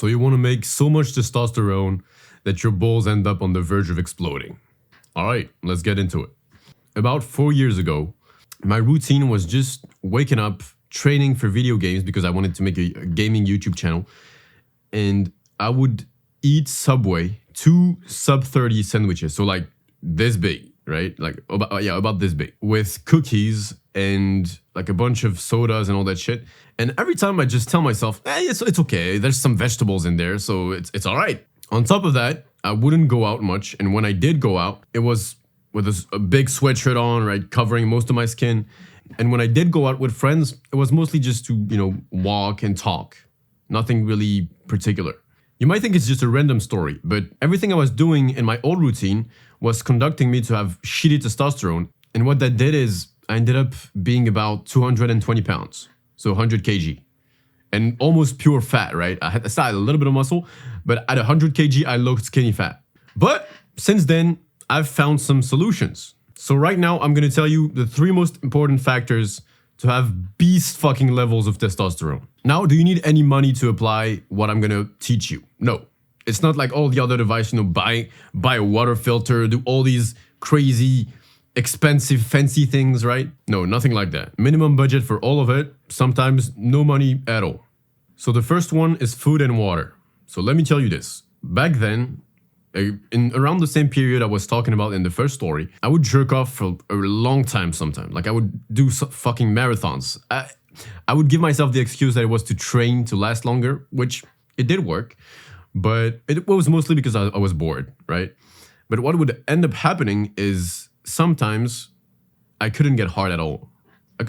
So you want to make so much testosterone that your balls end up on the verge of exploding. All right, let's get into it. About 4 years ago, my routine was just waking up, training for video games because I wanted to make a gaming YouTube channel. And I would eat Subway, 2 sub 30 sandwiches. So like this big, right? Like about this big, with cookies and like a bunch of sodas and all that shit. And every time I just tell myself, hey, it's okay. There's some vegetables in there, so it's all right. On top of that, I wouldn't go out much. And when I did go out, it was with a big sweatshirt on, right? Covering most of my skin. And when I did go out with friends, it was mostly just to, walk and talk. Nothing really particular. You might think it's just a random story, but everything I was doing in my old routine was conducting me to have shitty testosterone. And what that did is I ended up being about 220 pounds, so 100 kg. And almost pure fat, right? I had a little bit of muscle, but at 100 kg, I looked skinny fat. But since then, I've found some solutions. So right now, I'm going to tell you the 3 most important factors to have beast fucking levels of testosterone. Now, do you need any money to apply what I'm going to teach you? No. It's not like all the other advice, buy a water filter, do all these crazy, expensive, fancy things, right? No, nothing like that. Minimum budget for all of it, sometimes no money at all. So the first one is food and water. So let me tell you this. Back then, in around the same period I was talking about in the first story, I would jerk off for a long time sometimes. Like I would do fucking marathons. I would give myself the excuse that it was to train to last longer, which it did work, but it was mostly because I was bored, right? But what would end up happening is sometimes I couldn't get hard at all.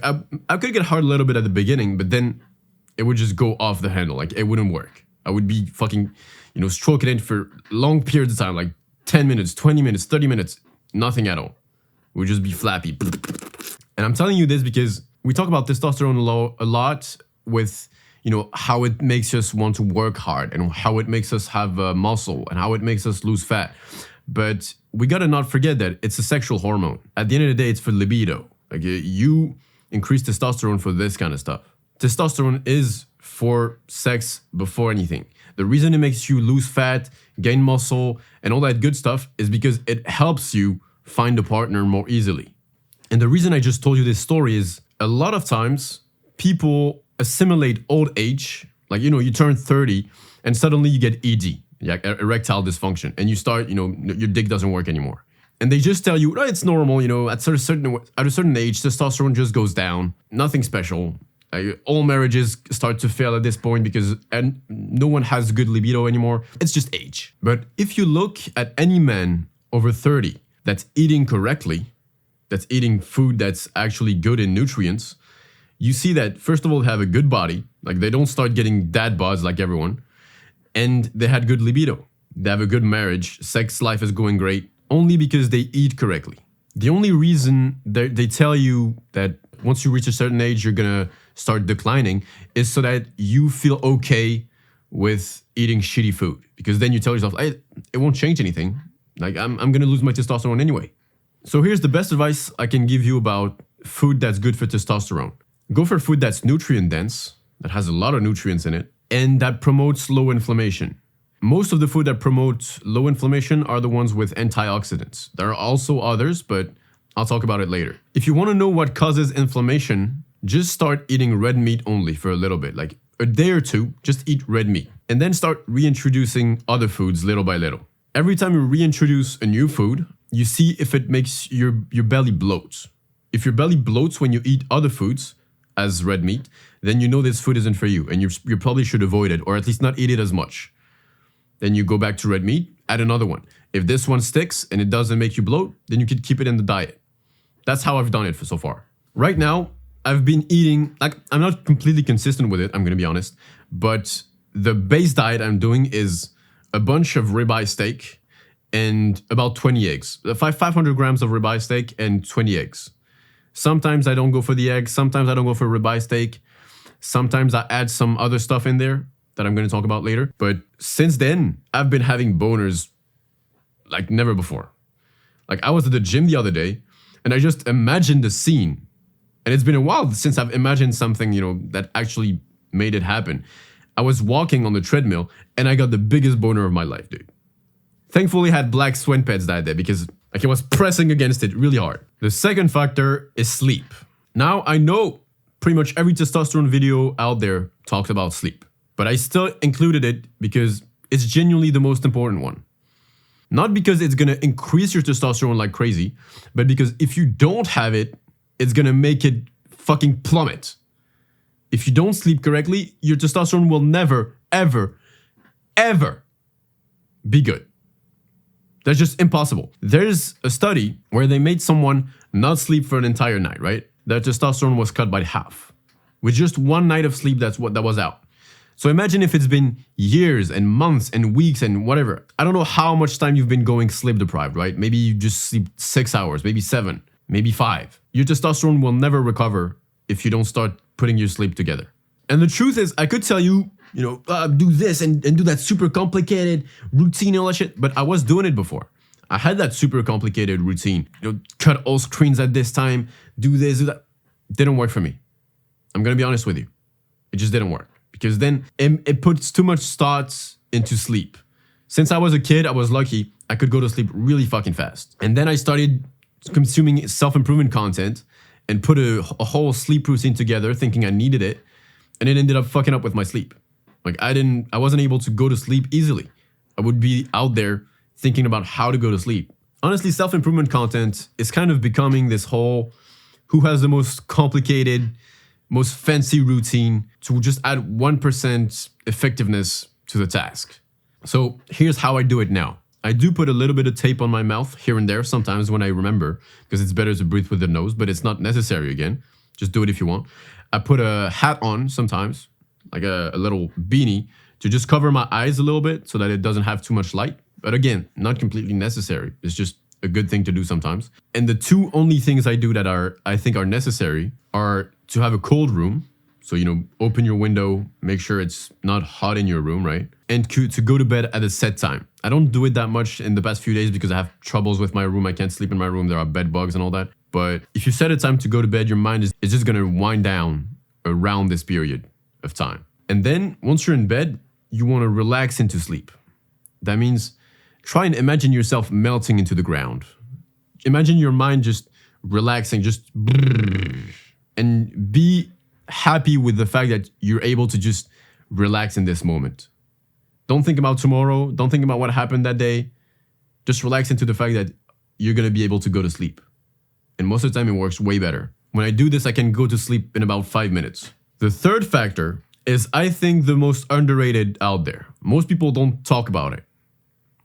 I could get hard a little bit at the beginning, but then it would just go off the handle. Like it wouldn't work. I would be fucking, stroking it for long periods of time, like 10 minutes, 20 minutes, 30 minutes, nothing at all. It would just be flappy. And I'm telling you this because we talk about testosterone a lot with, how it makes us want to work hard and how it makes us have muscle and how it makes us lose fat. But we gotta not forget that it's a sexual hormone. At the end of the day, it's for libido. Like you increase testosterone for this kind of stuff. Testosterone is for sex before anything. The reason it makes you lose fat, gain muscle, and all that good stuff is because it helps you find a partner more easily. And the reason I just told you this story is a lot of times people assimilate old age, like, you turn 30 and suddenly you get ED, like erectile dysfunction, and you start, your dick doesn't work anymore. And they just tell you, it's normal, at a certain age, testosterone just goes down, nothing special. All marriages start to fail at this point because no one has good libido anymore. It's just age. But if you look at any man over 30 that's eating correctly, that's eating food that's actually good in nutrients, you see that, first of all, they have a good body. Like they don't start getting dad bods like everyone. And they had good libido. They have a good marriage. Sex life is going great only because they eat correctly. The only reason they tell you that once you reach a certain age, you're going to start declining is so that you feel okay with eating shitty food. Because then you tell yourself, hey, it won't change anything. Like I'm going to lose my testosterone anyway. So here's the best advice I can give you about food that's good for testosterone. Go for food that's nutrient dense, that has a lot of nutrients in it, and that promotes low inflammation. Most of the food that promote low inflammation are the ones with antioxidants. There are also others, but I'll talk about it later. If you want to know what causes inflammation, just start eating red meat only for a little bit, like a day or two, just eat red meat. And then start reintroducing other foods little by little. Every time you reintroduce a new food, you see if it makes your belly bloat. If your belly bloats when you eat other foods, as red meat, then you know this food isn't for you and you probably should avoid it or at least not eat it as much. Then you go back to red meat, add another one. If this one sticks and it doesn't make you bloat, then you could keep it in the diet. That's how I've done it for so far. Right now, I've been eating, like I'm not completely consistent with it, I'm gonna be honest, but the base diet I'm doing is a bunch of ribeye steak and about 20 eggs. 500 grams of ribeye steak and 20 eggs. Sometimes I don't go for the eggs. Sometimes I don't go for ribeye steak. Sometimes I add some other stuff in there that I'm going to talk about later. But since then, I've been having boners like never before. Like I was at the gym the other day and I just imagined the scene. And it's been a while since I've imagined something, that actually made it happen. I was walking on the treadmill and I got the biggest boner of my life, dude. Thankfully, I had black sweatpants that day because like I was pressing against it really hard. The second factor is sleep. Now, I know pretty much every testosterone video out there talks about sleep, but I still included it because it's genuinely the most important one. Not because it's gonna increase your testosterone like crazy, but because if you don't have it, it's gonna make it fucking plummet. If you don't sleep correctly, your testosterone will never, ever, ever be good. That's just impossible. There's a study where they made someone not sleep for an entire night, right? Their testosterone was cut by half. With just one night of sleep, that was out. So imagine if it's been years and months and weeks and whatever. I don't know how much time you've been going sleep deprived, right? Maybe you just sleep 6 hours, maybe 7, maybe 5. Your testosterone will never recover if you don't start putting your sleep together. And the truth is, I could tell you, do this and do that super complicated routine and all that shit, but I was doing it before. I had that super complicated routine. Cut all screens at this time, do this, do that. Didn't work for me. I'm gonna be honest with you. It just didn't work. Because then it puts too much thoughts into sleep. Since I was a kid, I was lucky. I could go to sleep really fucking fast. And then I started consuming self-improvement content and put a whole sleep routine together thinking I needed it. And it ended up fucking up with my sleep. Like I wasn't able to go to sleep easily. I would be out there thinking about how to go to sleep. Honestly, self-improvement content is kind of becoming this whole who has the most complicated, most fancy routine to just add 1% effectiveness to the task. So here's how I do it now. I do put a little bit of tape on my mouth here and there sometimes when I remember, because it's better to breathe with the nose, but it's not necessary again. Just do it if you want. I put a hat on sometimes, like a little beanie, to just cover my eyes a little bit so that it doesn't have too much light. But again, not completely necessary. It's just a good thing to do sometimes. And the two only things I do that I think are necessary are to have a cold room. So, open your window, make sure it's not hot in your room, right? And to go to bed at a set time. I don't do it that much in the past few days because I have troubles with my room. I can't sleep in my room. There are bed bugs and all that. But if you set a time to go to bed, your mind is just going to wind down around this period of time. And then once you're in bed, you want to relax into sleep. That means try and imagine yourself melting into the ground. Imagine your mind just relaxing, and be happy with the fact that you're able to just relax in this moment. Don't think about tomorrow. Don't think about what happened that day. Just relax into the fact that you're going to be able to go to sleep. And most of the time it works way better. When I do this, I can go to sleep in about 5 minutes. The third factor is, I think, the most underrated out there. Most people don't talk about it.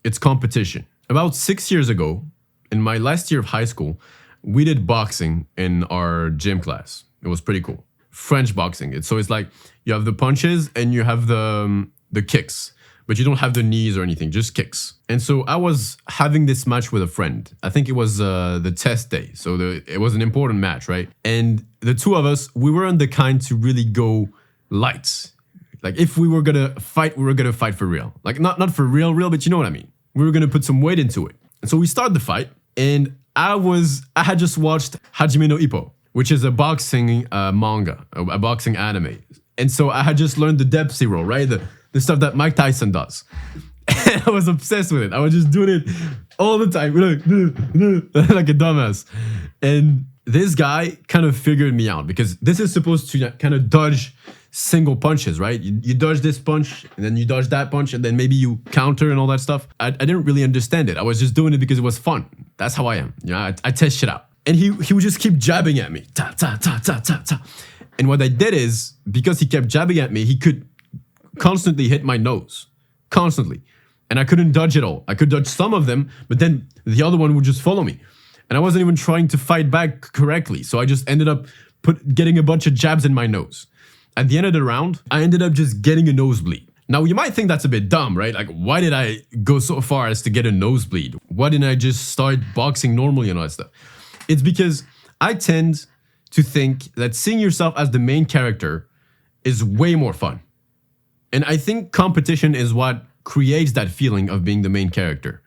It's competition. About 6 years ago, in my last year of high school, we did boxing in our gym class. It was pretty cool. French boxing. It's like you have the punches and you have the kicks, but you don't have the knees or anything, just kicks. And so I was having this match with a friend. I think it was the test day. So it was an important match, right? And the two of us, we weren't the kind to really go light. Like if we were gonna fight, we were gonna fight for real. Like not for real, but you know what I mean. We were gonna put some weight into it. And so we started the fight, and I had just watched Hajime no Ippo, which is a boxing manga, a boxing anime. And so I had just learned the Depsy roll, right? The stuff that Mike Tyson does. And I was obsessed with it. I was just doing it all the time, like a dumbass. And this guy kind of figured me out because this is supposed to kind of dodge single punches, right? You dodge this punch, and then you dodge that punch, and then maybe you counter and all that stuff. I didn't really understand it. I was just doing it because it was fun. That's how I am. I test shit out. And he would just keep jabbing at me. Ta, ta, ta, ta, ta, ta. And what I did is, because he kept jabbing at me, he could constantly hit my nose. Constantly. And I couldn't dodge it all. I could dodge some of them, but then the other one would just follow me. And I wasn't even trying to fight back correctly. So I just ended up getting a bunch of jabs in my nose. At the end of the round, I ended up just getting a nosebleed. Now, you might think that's a bit dumb, right? Like, why did I go so far as to get a nosebleed? Why didn't I just start boxing normally and all that stuff? It's because I tend to think that seeing yourself as the main character is way more fun. And I think competition is what creates that feeling of being the main character.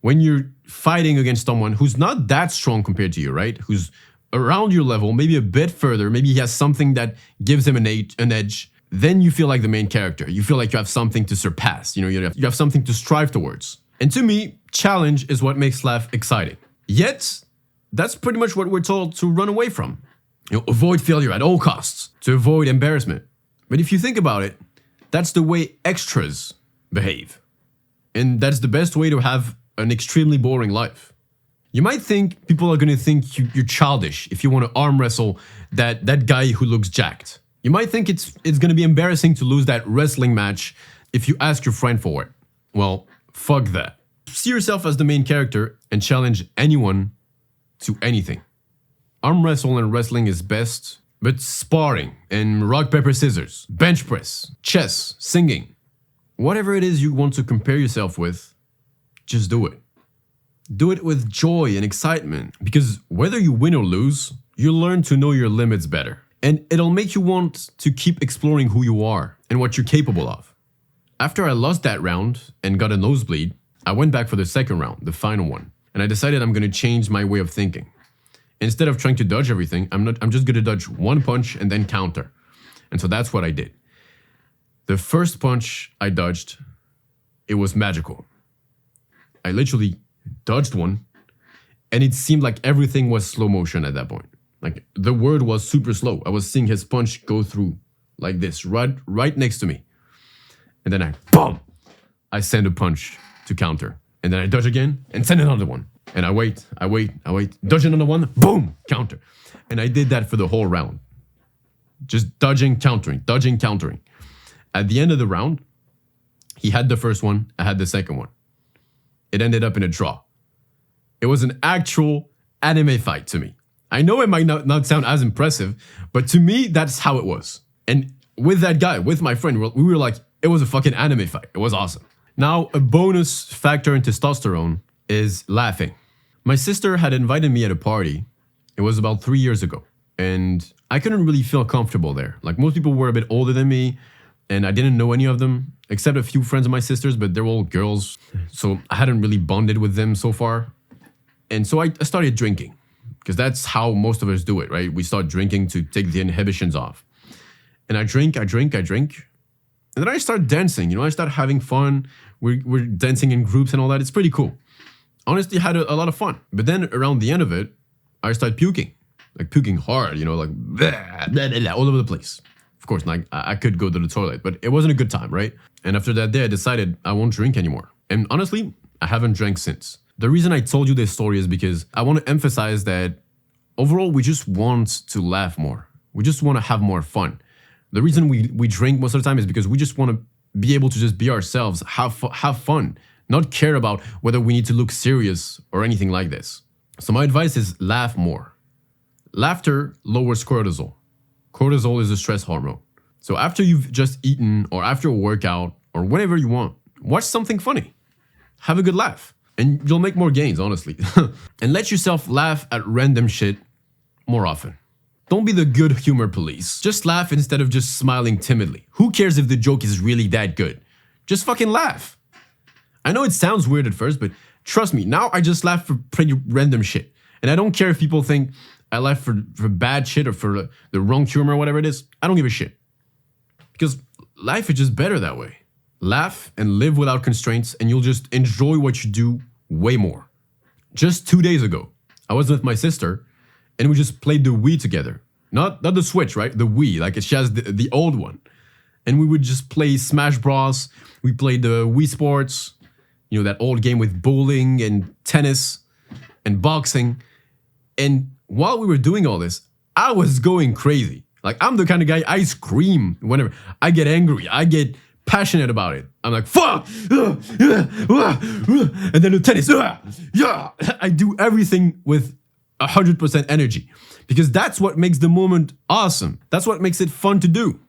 When you're fighting against someone who's not that strong compared to you, right? Who's around your level, maybe a bit further, maybe he has something that gives him an edge, then you feel like the main character. You feel like you have something to surpass. You have something to strive towards. And to me, challenge is what makes life exciting. Yet, that's pretty much what we're told to run away from. Avoid failure at all costs, to avoid embarrassment. But if you think about it, that's the way extras behave. And that's the best way to have an extremely boring life. You might think people are going to think you're childish if you want to arm wrestle that guy who looks jacked. You might think it's going to be embarrassing to lose that wrestling match if you ask your friend for it. Well, fuck that. See yourself as the main character and challenge anyone to anything. Arm wrestle and wrestling is best, but sparring and rock, paper, scissors, bench press, chess, singing, whatever it is you want to compare yourself with, just do it. Do it with joy and excitement, because whether you win or lose, you'll learn to know your limits better. And it'll make you want to keep exploring who you are and what you're capable of. After I lost that round and got a nosebleed, I went back for the second round, the final one, and I decided I'm going to change my way of thinking. Instead of trying to dodge everything, I'm just going to dodge one punch and then counter. And so that's what I did. The first punch I dodged, it was magical. I literally dodged one, and it seemed like everything was slow motion at that point. Like the word was super slow. I was seeing his punch go through like this, right next to me. And then I send a punch to counter. And then I dodge again and send another one. And I wait, dodge another one, boom, counter. And I did that for the whole round. Just dodging, countering. At the end of the round, he had the first one, I had the second one. It ended up in a draw. It was an actual anime fight to me. I know it might not sound as impressive, but to me, that's how it was. And with that guy, with my friend, we were like, it was a fucking anime fight. It was awesome. Now, a bonus factor in testosterone is laughing. My sister had invited me at a party. It was about 3 years ago. And I couldn't really feel comfortable there. Like most people were a bit older than me, and I didn't know any of them, except a few friends of my sister's, but they're all girls. So I hadn't really bonded with them so far. And so I started drinking, because that's how most of us do it, right? We start drinking to take the inhibitions off. And I drink. And then I start dancing, I start having fun. We're dancing in groups and all that. It's pretty cool. Honestly, I had a lot of fun. But then around the end of it, I started puking. Like puking hard, like blah, blah, blah, all over the place. Of course, like I could go to the toilet, but it wasn't a good time, right? And after that day, I decided I won't drink anymore. And honestly, I haven't drank since. The reason I told you this story is because I want to emphasize that overall, we just want to laugh more. We just want to have more fun. The reason we drink most of the time is because we just want to be able to just be ourselves, have fun, not care about whether we need to look serious or anything like this. So my advice is laugh more. Laughter lowers cortisol. Cortisol is a stress hormone. So after you've just eaten or after a workout or whenever you want, watch something funny. Have a good laugh. And you'll make more gains, honestly. And let yourself laugh at random shit more often. Don't be the good humor police. Just laugh instead of just smiling timidly. Who cares if the joke is really that good? Just fucking laugh. I know it sounds weird at first, but trust me, now I just laugh for pretty random shit. And I don't care if people think I laugh for bad shit or for the wrong humor or whatever it is. I don't give a shit. Because life is just better that way. Laugh and live without constraints, and you'll just enjoy what you do way more. Just 2 days ago, I was with my sister, and we just played the Wii together. Not the Switch, right? The Wii, like she has the old one. And we would just play Smash Bros. We played the Wii Sports, that old game with bowling and tennis and boxing. And while we were doing all this, I was going crazy. Like I'm the kind of guy, I scream whenever I get angry. I get passionate about it. I'm like, fuck! And then the tennis, yeah! I do everything with 100% energy because that's what makes the moment awesome. That's what makes it fun to do.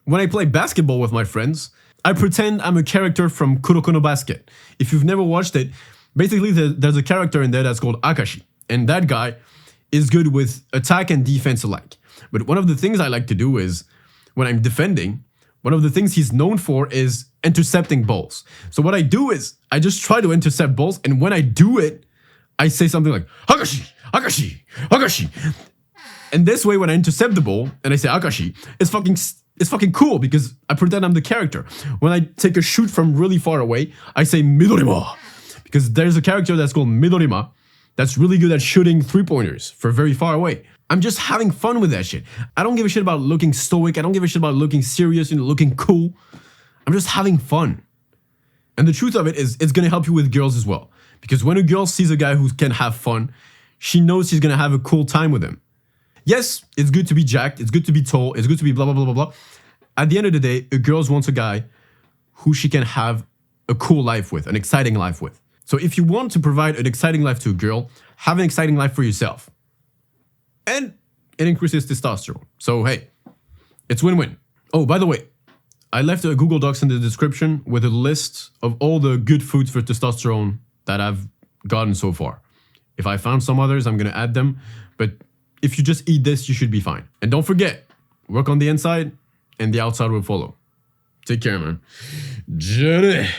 When I play basketball with my friends, I pretend I'm a character from Kuroko no Basket. If you've never watched it, basically there's a character in there that's called Akashi. And that guy is good with attack and defense alike. But one of the things I like to do is, when I'm defending, one of the things he's known for is intercepting balls. So what I do is, I just try to intercept balls, and when I do it, I say something like, Akashi, Akashi, Akashi. And this way, when I intercept the ball, and I say Akashi, it's it's fucking cool because I pretend I'm the character. When I take a shoot from really far away, I say Midorima. Because there's a character that's called Midorima that's really good at shooting 3-pointers for very far away. I'm just having fun with that shit. I don't give a shit about looking stoic. I don't give a shit about looking serious, looking cool. I'm just having fun. And the truth of it is, it's gonna help you with girls as well. Because when a girl sees a guy who can have fun, she knows she's gonna have a cool time with him. Yes, it's good to be jacked, it's good to be tall, it's good to be blah, blah, blah, blah, blah. At the end of the day, a girl wants a guy who she can have a cool life with, an exciting life with. So if you want to provide an exciting life to a girl, have an exciting life for yourself. And it increases testosterone. So hey, it's win-win. Oh, by the way, I left a Google Docs in the description with a list of all the good foods for testosterone that I've gotten so far. If I found some others, I'm gonna add them. But if you just eat this, you should be fine. And don't forget, work on the inside and the outside will follow. Take care, man. Jenny.